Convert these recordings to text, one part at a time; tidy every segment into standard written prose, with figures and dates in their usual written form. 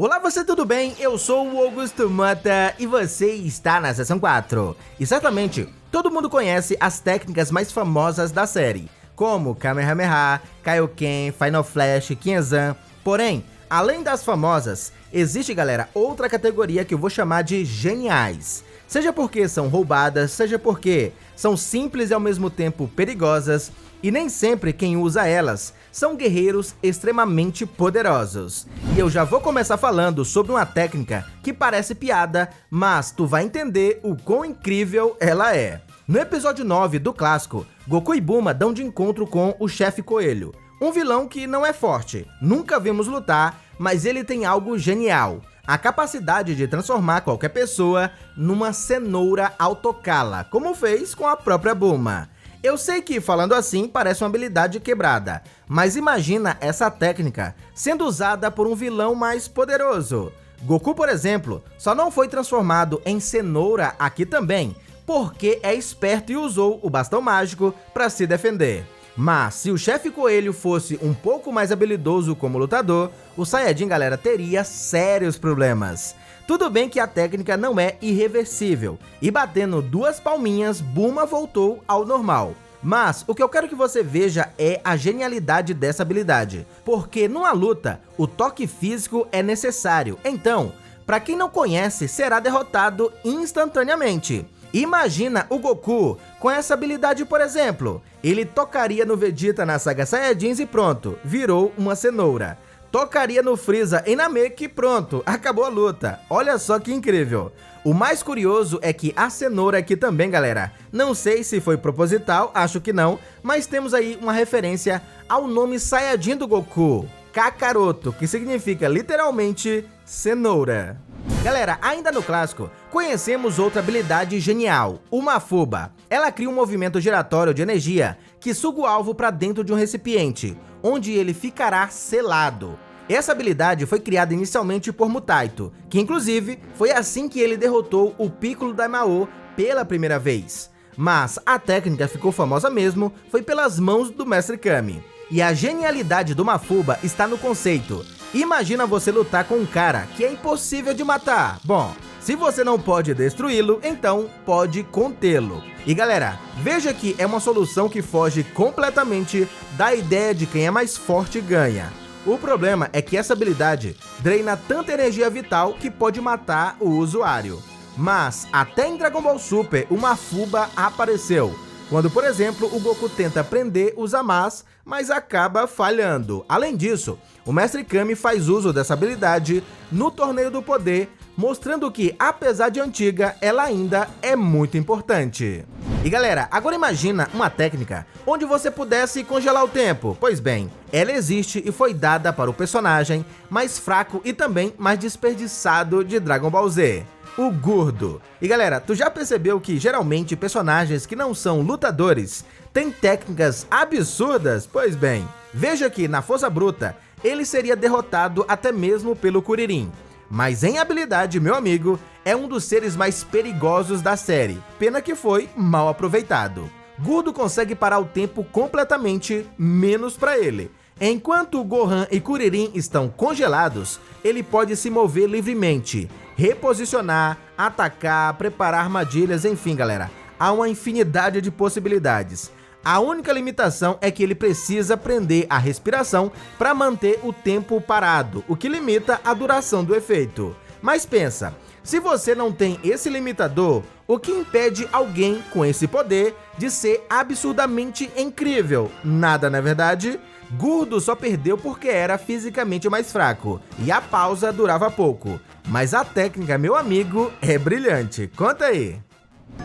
Olá, você tudo bem? Eu sou o Augusto Mota e você está na Seção 4. E certamente, todo mundo conhece as técnicas mais famosas da série, como Kamehameha, Kaioken, Final Flash, Kienzan. Porém, além das famosas, existe, galera, outra categoria que eu vou chamar de geniais. Seja porque são roubadas, seja porque são simples e ao mesmo tempo perigosas, e nem sempre quem usa elas são guerreiros extremamente poderosos. E eu já vou começar falando sobre uma técnica que parece piada, mas tu vai entender o quão incrível ela é. No episódio 9 do clássico, Goku e Bulma dão de encontro com o Chefe Coelho, um vilão que não é forte, nunca vimos lutar, mas ele tem algo genial: a capacidade de transformar qualquer pessoa numa cenoura autocala, como fez com a própria Bulma. Eu sei que, falando assim, parece uma habilidade quebrada, mas imagina essa técnica sendo usada por um vilão mais poderoso. Goku, por exemplo, só não foi transformado em cenoura aqui também, porque é esperto e usou o bastão mágico para se defender. Mas se o Chefe Coelho fosse um pouco mais habilidoso como lutador, o Saiyajin, galera, teria sérios problemas. Tudo bem que a técnica não é irreversível, e batendo duas palminhas, Bulma voltou ao normal. Mas o que eu quero que você veja é a genialidade dessa habilidade, porque numa luta, o toque físico é necessário. Então, para quem não conhece, será derrotado instantaneamente. Imagina o Goku com essa habilidade, por exemplo. Ele tocaria no Vegeta na saga Saiyajins e pronto, virou uma cenoura. Tocaria no Freeza em Namek e pronto, acabou a luta. Olha só que incrível. O mais curioso é que a cenoura aqui também, galera, não sei se foi proposital, acho que não, mas temos aí uma referência ao nome Saiyajin do Goku, Kakaroto, que significa literalmente cenoura. Galera, ainda no clássico, conhecemos outra habilidade genial, o Mafuba. Ela cria um movimento giratório de energia que suga o alvo para dentro de um recipiente, onde ele ficará selado. Essa habilidade foi criada inicialmente por Mutaito, que inclusive foi assim que ele derrotou o Piccolo Daimao pela primeira vez. Mas a técnica ficou famosa mesmo foi pelas mãos do Mestre Kami. E a genialidade do Mafuba está no conceito. Imagina você lutar com um cara que é impossível de matar. Bom, se você não pode destruí-lo, então pode contê-lo. E galera, veja que é uma solução que foge completamente da ideia de quem é mais forte ganha. O problema é que essa habilidade drena tanta energia vital que pode matar o usuário. Mas até em Dragon Ball Super, o Mafuba apareceu, quando, por exemplo, o Goku tenta prender os Zamas, mas acaba falhando. Além disso, o Mestre Kami faz uso dessa habilidade no Torneio do Poder, mostrando que, apesar de antiga, ela ainda é muito importante. E galera, agora imagina uma técnica onde você pudesse congelar o tempo. Pois bem, ela existe e foi dada para o personagem mais fraco e também mais desperdiçado de Dragon Ball Z, o Gurdo. E galera, tu já percebeu que geralmente personagens que não são lutadores têm técnicas absurdas? Pois bem, veja que na Força Bruta ele seria derrotado até mesmo pelo Kuririn. Mas em habilidade, meu amigo, é um dos seres mais perigosos da série, pena que foi mal aproveitado. Gurdo consegue parar o tempo completamente, menos para ele. Enquanto Gohan e Kuririn estão congelados, ele pode se mover livremente, reposicionar, atacar, preparar armadilhas, enfim galera, há uma infinidade de possibilidades. A única limitação é que ele precisa prender a respiração para manter o tempo parado, o que limita a duração do efeito. Mas pensa, se você não tem esse limitador, o que impede alguém com esse poder de ser absurdamente incrível? Nada, não é verdade? Gurdo só perdeu porque era fisicamente mais fraco, e a pausa durava pouco. Mas a técnica, meu amigo, é brilhante. Conta aí!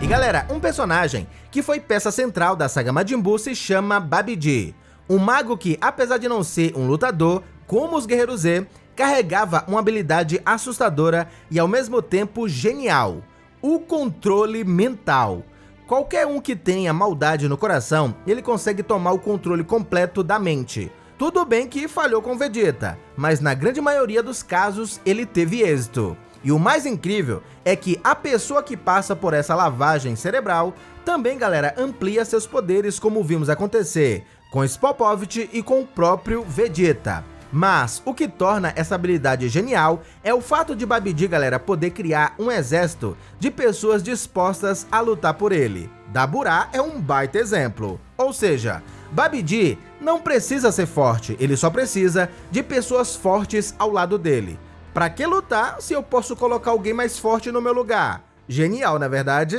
E galera, um personagem que foi peça central da saga Majin Buu se chama Babidi, um mago que, apesar de não ser um lutador, como os Guerreiros Z, carregava uma habilidade assustadora e ao mesmo tempo genial: o controle mental. Qualquer um que tenha maldade no coração, ele consegue tomar o controle completo da mente. Tudo bem que falhou com Vegeta, mas na grande maioria dos casos ele teve êxito. E o mais incrível é que a pessoa que passa por essa lavagem cerebral também, galera, amplia seus poderes, como vimos acontecer com Spopovich e com o próprio Vegeta. Mas o que torna essa habilidade genial é o fato de Babidi, galera, poder criar um exército de pessoas dispostas a lutar por ele. Daburá é um baita exemplo. Ou seja, Babidi não precisa ser forte, ele só precisa de pessoas fortes ao lado dele. Pra que lutar se eu posso colocar alguém mais forte no meu lugar? Genial, não é verdade?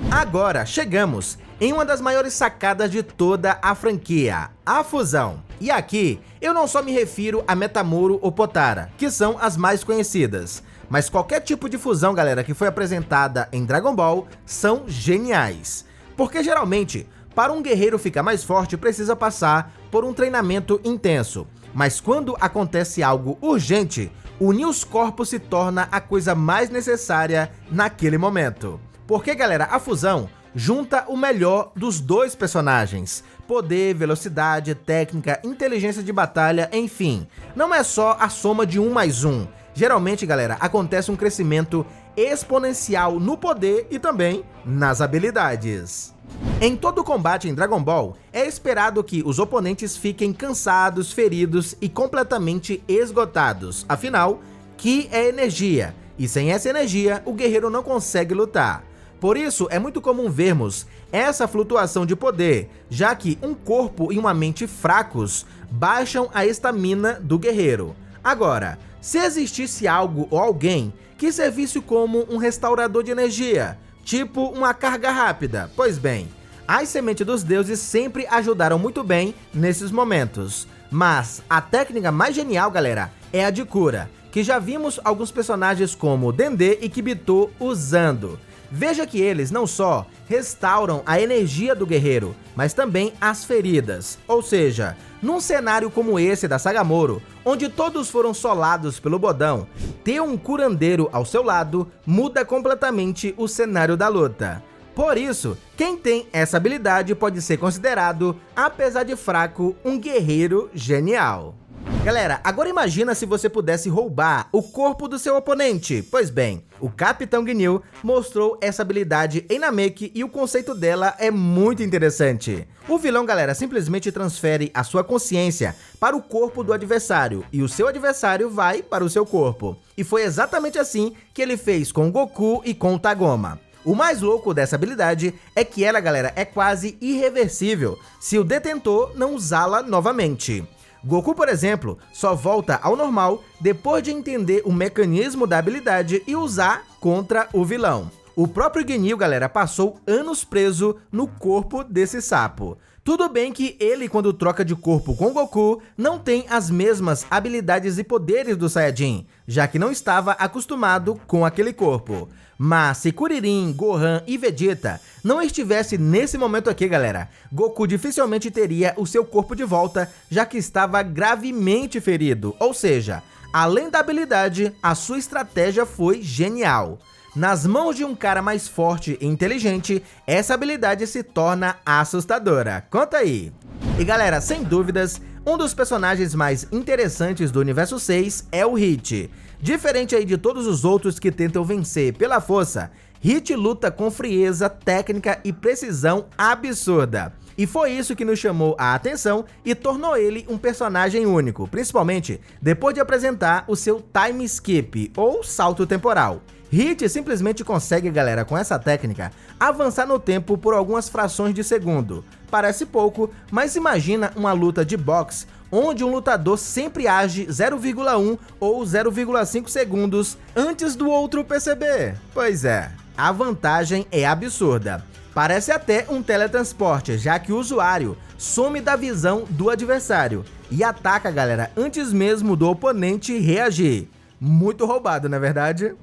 Agora chegamos em uma das maiores sacadas de toda a franquia, a fusão. E aqui eu não só me refiro a Metamoro ou Potara, que são as mais conhecidas, mas qualquer tipo de fusão, galera, que foi apresentada em Dragon Ball são geniais. Porque geralmente, para um guerreiro ficar mais forte, precisa passar por um treinamento intenso. Mas quando acontece algo urgente, unir os corpos se torna a coisa mais necessária naquele momento. Porque, galera, a fusão junta o melhor dos dois personagens. Poder, velocidade, técnica, inteligência de batalha, enfim. Não é só a soma de 1 mais 1. Geralmente, galera, acontece um crescimento exponencial no poder e também nas habilidades. Em todo combate em Dragon Ball, é esperado que os oponentes fiquem cansados, feridos e completamente esgotados. Afinal, Ki é energia, e sem essa energia, o guerreiro não consegue lutar. Por isso, é muito comum vermos essa flutuação de poder, já que um corpo e uma mente fracos baixam a estamina do guerreiro. Agora, se existisse algo ou alguém que servisse como um restaurador de energia, tipo uma carga rápida, pois bem, as sementes dos deuses sempre ajudaram muito bem nesses momentos. Mas a técnica mais genial, galera, é a de cura, que já vimos alguns personagens como Dendê e Kibito usando. Veja que eles não só restauram a energia do guerreiro, mas também as feridas. Ou seja, num cenário como esse da Sagamoro, onde todos foram solados pelo Bodão, ter um curandeiro ao seu lado muda completamente o cenário da luta. Por isso, quem tem essa habilidade pode ser considerado, apesar de fraco, um guerreiro genial. Galera, agora imagina se você pudesse roubar o corpo do seu oponente. Pois bem, o Capitão Ginyu mostrou essa habilidade em Namek e o conceito dela é muito interessante. O vilão, galera, simplesmente transfere a sua consciência para o corpo do adversário e o seu adversário vai para o seu corpo. E foi exatamente assim que ele fez com o Goku e com o Tagoma. O mais louco dessa habilidade é que ela, galera, é quase irreversível se o detentor não usá-la novamente. Goku, por exemplo, só volta ao normal depois de entender o mecanismo da habilidade e usar contra o vilão. O próprio Ginyu, galera, passou anos preso no corpo desse sapo. Tudo bem que ele, quando troca de corpo com Goku, não tem as mesmas habilidades e poderes do Saiyajin, já que não estava acostumado com aquele corpo. Mas se Kuririn, Gohan e Vegeta não estivessem nesse momento aqui, galera, Goku dificilmente teria o seu corpo de volta, já que estava gravemente ferido. Ou seja, além da habilidade, a sua estratégia foi genial. Nas mãos de um cara mais forte e inteligente, essa habilidade se torna assustadora. Conta aí! E galera, sem dúvidas, um dos personagens mais interessantes do Universo 6 é o Hit. Diferente aí de todos os outros que tentam vencer pela força, Hit luta com frieza, técnica e precisão absurda. E foi isso que nos chamou a atenção e tornou ele um personagem único, principalmente depois de apresentar o seu Time Skip, ou salto temporal. Hit simplesmente consegue, galera, com essa técnica, avançar no tempo por algumas frações de segundo. Parece pouco, mas imagina uma luta de boxe, onde um lutador sempre age 0,1 ou 0,5 segundos antes do outro perceber. Pois é, a vantagem é absurda. Parece até um teletransporte, já que o usuário some da visão do adversário e ataca, galera, antes mesmo do oponente reagir. Muito roubado, não é verdade?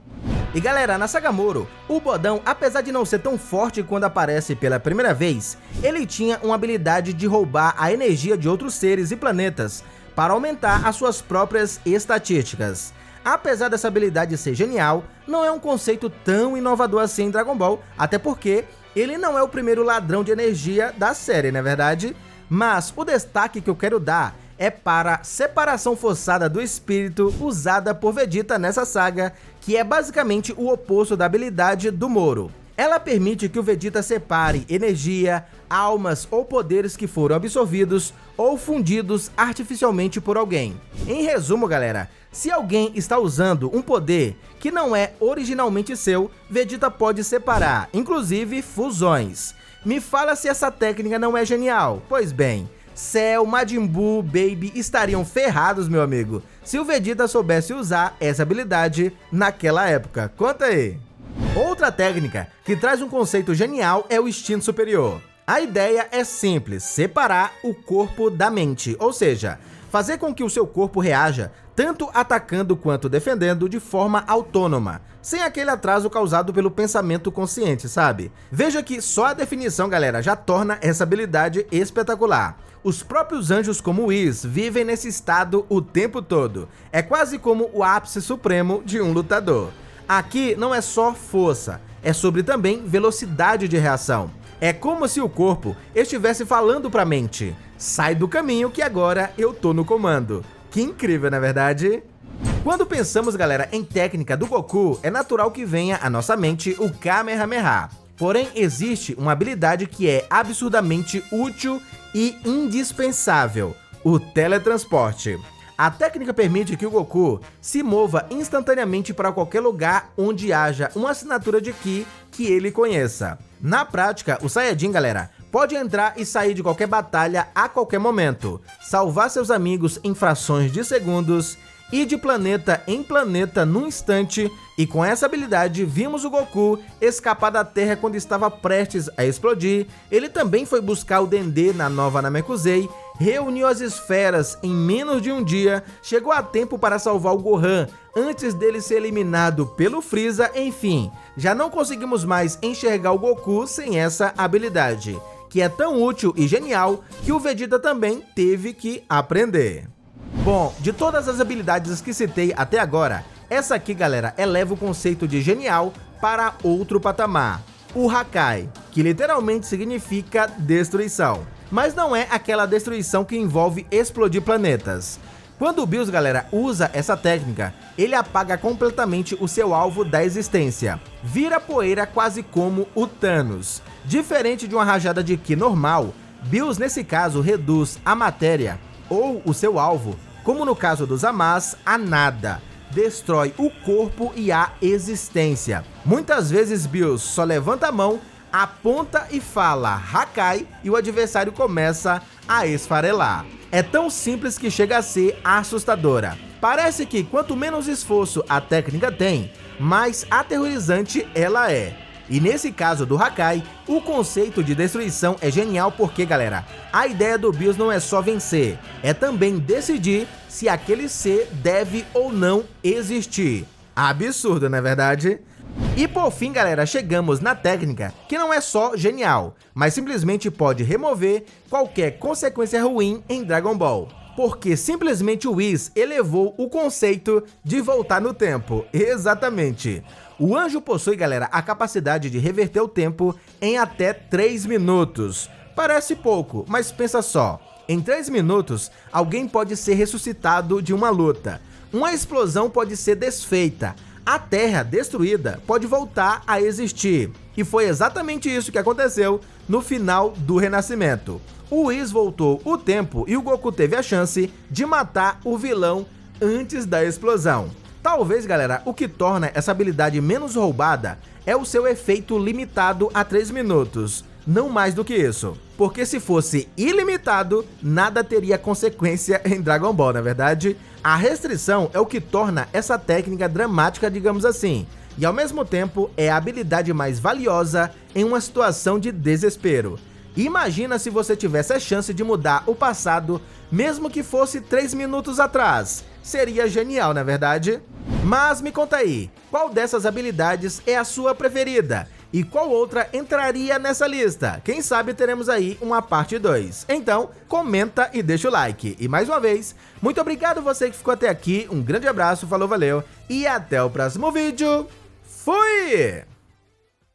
E galera, na Sagamoro, o Bodão, apesar de não ser tão forte quando aparece pela primeira vez, ele tinha uma habilidade de roubar a energia de outros seres e planetas para aumentar as suas próprias estatísticas. Apesar dessa habilidade ser genial, não é um conceito tão inovador assim em Dragon Ball, até porque ele não é o primeiro ladrão de energia da série, não é verdade? Mas o destaque que eu quero dar é para a separação forçada do espírito usada por Vegeta nessa saga, que é basicamente o oposto da habilidade do Moro. Ela permite que o Vegeta separe energia, almas ou poderes que foram absorvidos ou fundidos artificialmente por alguém. Em resumo, galera, se alguém está usando um poder que não é originalmente seu, Vegeta pode separar, inclusive fusões. Me fala se essa técnica não é genial. Pois bem, Cell, Majin Buu, Baby estariam ferrados, meu amigo, se o Vegeta soubesse usar essa habilidade naquela época. Conta aí! Outra técnica que traz um conceito genial é o instinto superior. A ideia é simples, separar o corpo da mente, ou seja, fazer com que o seu corpo reaja tanto atacando quanto defendendo de forma autônoma, sem aquele atraso causado pelo pensamento consciente, sabe? Veja que só a definição, galera, já torna essa habilidade espetacular. Os próprios anjos como Whis vivem nesse estado o tempo todo. É quase como o ápice supremo de um lutador. Aqui não é só força, é sobre também velocidade de reação. É como se o corpo estivesse falando para a mente: sai do caminho que agora eu tô no comando. Que incrível, não é verdade? Quando pensamos, galera, em técnica do Goku, é natural que venha à nossa mente o Kamehameha. Porém, existe uma habilidade que é absurdamente útil e indispensável: o teletransporte. A técnica permite que o Goku se mova instantaneamente para qualquer lugar onde haja uma assinatura de Ki que ele conheça. Na prática, o Saiyajin, galera, pode entrar e sair de qualquer batalha a qualquer momento, salvar seus amigos em frações de segundos, ir de planeta em planeta num instante, e com essa habilidade vimos o Goku escapar da Terra quando estava prestes a explodir. Ele também foi buscar o Dendê na nova Namekusei, reuniu as esferas em menos de um dia, chegou a tempo para salvar o Gohan antes dele ser eliminado pelo Freeza. Enfim, já não conseguimos mais enxergar o Goku sem essa habilidade, que é tão útil e genial que o Vegeta também teve que aprender. Bom, de todas as habilidades que citei até agora, essa aqui, galera, eleva o conceito de genial para outro patamar: o Hakai, que literalmente significa destruição. Mas não é aquela destruição que envolve explodir planetas. Quando o Bills, galera, usa essa técnica, ele apaga completamente o seu alvo da existência. Vira poeira quase como o Thanos. Diferente de uma rajada de Ki normal, Bills nesse caso reduz a matéria ou o seu alvo, como no caso dos Zamas, a nada. Destrói o corpo e a existência. Muitas vezes Bills só levanta a mão, aponta e fala Hakai e o adversário começa a esfarelar. É tão simples que chega a ser assustadora. Parece que quanto menos esforço a técnica tem, mais aterrorizante ela é. E nesse caso do Hakai, o conceito de destruição é genial porque, galera, a ideia do Bills não é só vencer, é também decidir se aquele ser deve ou não existir. Absurdo, não é verdade? E por fim, galera, chegamos na técnica que não é só genial, mas simplesmente pode remover qualquer consequência ruim em Dragon Ball. Porque simplesmente o Whis elevou o conceito de voltar no tempo. Exatamente. O anjo possui, galera, a capacidade de reverter o tempo em até 3 minutos. Parece pouco, mas pensa só. Em 3 minutos, alguém pode ser ressuscitado de uma luta. Uma explosão pode ser desfeita. A Terra destruída pode voltar a existir. E foi exatamente isso que aconteceu no final do Renascimento. O Whis voltou o tempo e o Goku teve a chance de matar o vilão antes da explosão. Talvez, galera, o que torna essa habilidade menos roubada é o seu efeito limitado a 3 minutos. Não mais do que isso. Porque se fosse ilimitado, nada teria consequência em Dragon Ball, na verdade. A restrição é o que torna essa técnica dramática, digamos assim. E ao mesmo tempo é a habilidade mais valiosa em uma situação de desespero. Imagina se você tivesse a chance de mudar o passado, mesmo que fosse 3 minutos atrás. Seria genial, não é verdade? Mas me conta aí, qual dessas habilidades é a sua preferida? E qual outra entraria nessa lista? Quem sabe teremos aí uma parte 2. Então, comenta e deixa o like. E mais uma vez, muito obrigado você que ficou até aqui. Um grande abraço, falou, valeu e até o próximo vídeo. Fui!